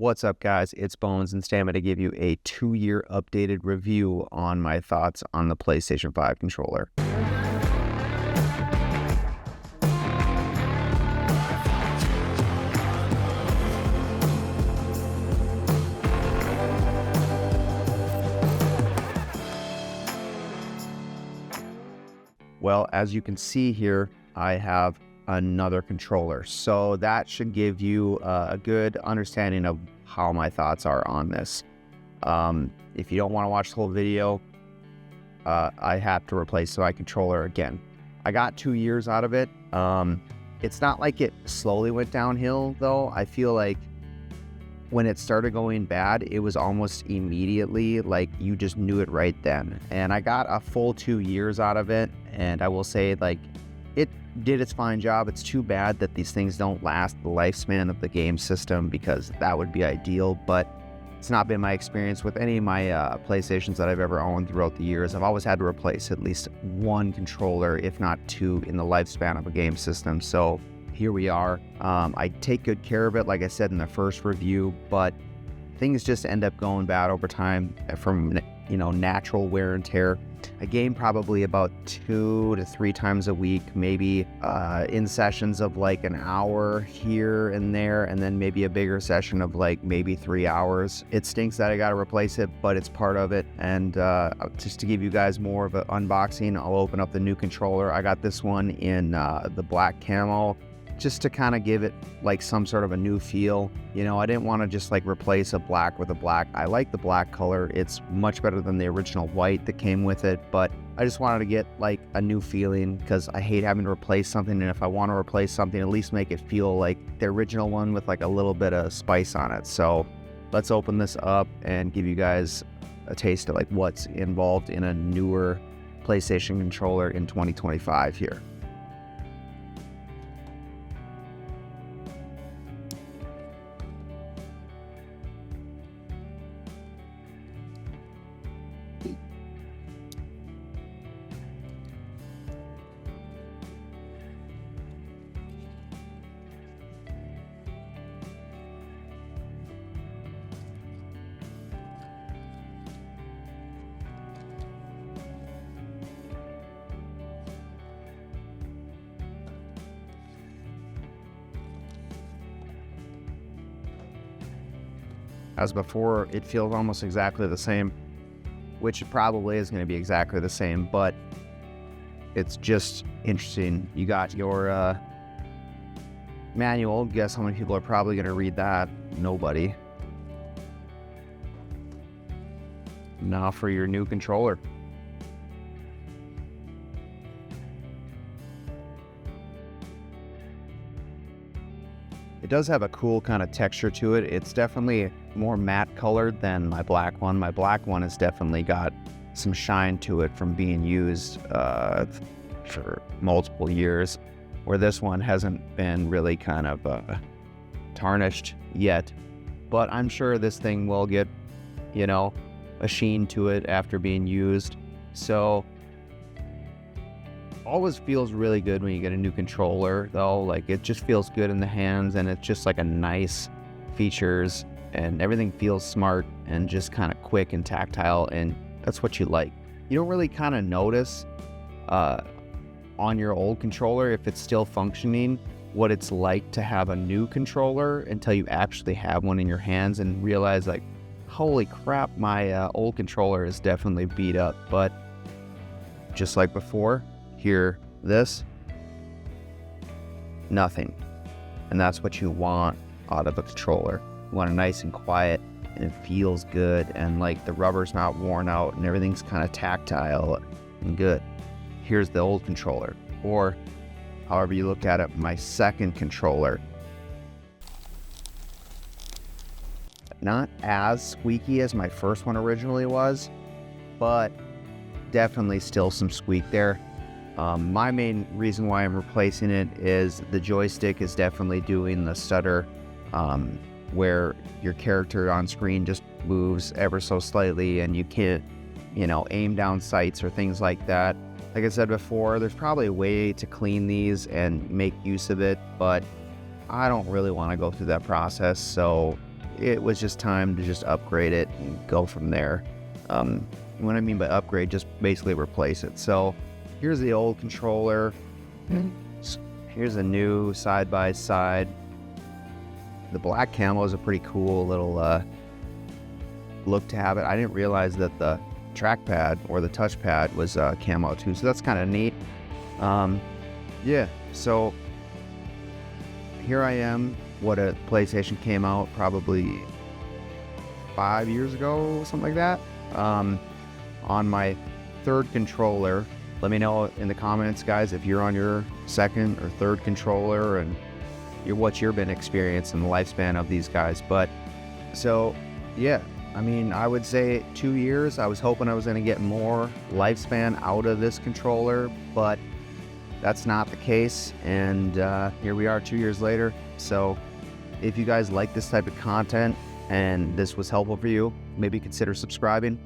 What's up, guys? It's Bones, and today I'm going to give you a 2-year updated review on my thoughts on the PlayStation 5 controller. Well, as you can see here, I have another controller, so that should give you a good understanding of how my thoughts are on this. If you don't want to watch the whole video, I have to replace my controller again. I got 2 years out of it. It's not like it slowly went downhill though. I feel like when it started going bad, it was almost immediately, like you just knew it right then. And I got a full 2 years out of it, and I will say, like, it did its fine job. It's too bad that these things don't last the lifespan of the game system, because that would be ideal, but it's not been my experience with any of my PlayStations that I've ever owned throughout the years. I've always had to replace at least one controller, if not two, in the lifespan of a game system. So here we are. I take good care of it, like I said in the first review, but things just end up going bad over time from, natural wear and tear. I game probably about 2 to 3 times a week, maybe in sessions of like an hour here and there, and then maybe a bigger session of like maybe 3 hours. It stinks that I got to replace it, but it's part of it. And just to give you guys more of an unboxing, I'll open up the new controller. I got this one in the black camo, just to kind of give it like some sort of a new feel. I didn't want to just like replace a black with a black. I like the black color. It's much better than the original white that came with it, but I just wanted to get like a new feeling, because I hate having to replace something, and if I want to replace something, at least make it feel like the original one with like a little bit of spice on it. So let's open this up and give you guys a taste of like what's involved in a newer PlayStation controller in 2025 here. As before, it feels almost exactly the same, which it probably is going to be exactly the same, but it's just interesting. You got your manual. Guess how many people are probably going to read that? Nobody. Now for your new controller. It does have a cool kind of texture to it. It's definitely more matte colored than my black one. My black one has definitely got some shine to it from being used for multiple years, where this one hasn't been really kind of tarnished yet. But I'm sure this thing will get, a sheen to it after being used. So always feels really good when you get a new controller though. Like, it just feels good in the hands, and it's just like a nice features, and everything feels smart and just kind of quick and tactile, and that's what you like. You don't really kind of notice on your old controller, if it's still functioning, what it's like to have a new controller until you actually have one in your hands and realize, like, holy crap, my old controller is definitely beat up. But just like before, here, this, nothing. And that's what you want out of a controller. You want it nice and quiet, and it feels good, and like the rubber's not worn out, and everything's kind of tactile and good. Here's the old controller, or however you look at it, my second controller. Not as squeaky as my first one originally was, but definitely still some squeak there. My main reason why I'm replacing it is the joystick is definitely doing the stutter, where your character on screen just moves ever so slightly, and you can't, aim down sights or things like that. Like I said before, there's probably a way to clean these and make use of it, but I don't really want to go through that process. So it was just time to just upgrade it and go from there. What I mean by upgrade, just basically replace it. So here's the old controller. Here's a new side-by-side. The black camo is a pretty cool little look to have it. I didn't realize that the trackpad or the touchpad was camo too, so that's kind of neat. Yeah, so here I am. What a PlayStation came out probably 5 years ago, something like that. On my third controller. Let me know in the comments, guys, if you're on your second or third controller and what you've been experiencing the lifespan of these guys. But so yeah, I mean, I would say 2 years. I was hoping I was going to get more lifespan out of this controller, but that's not the case. And here we are 2 years later. So if you guys like this type of content and this was helpful for you, maybe consider subscribing.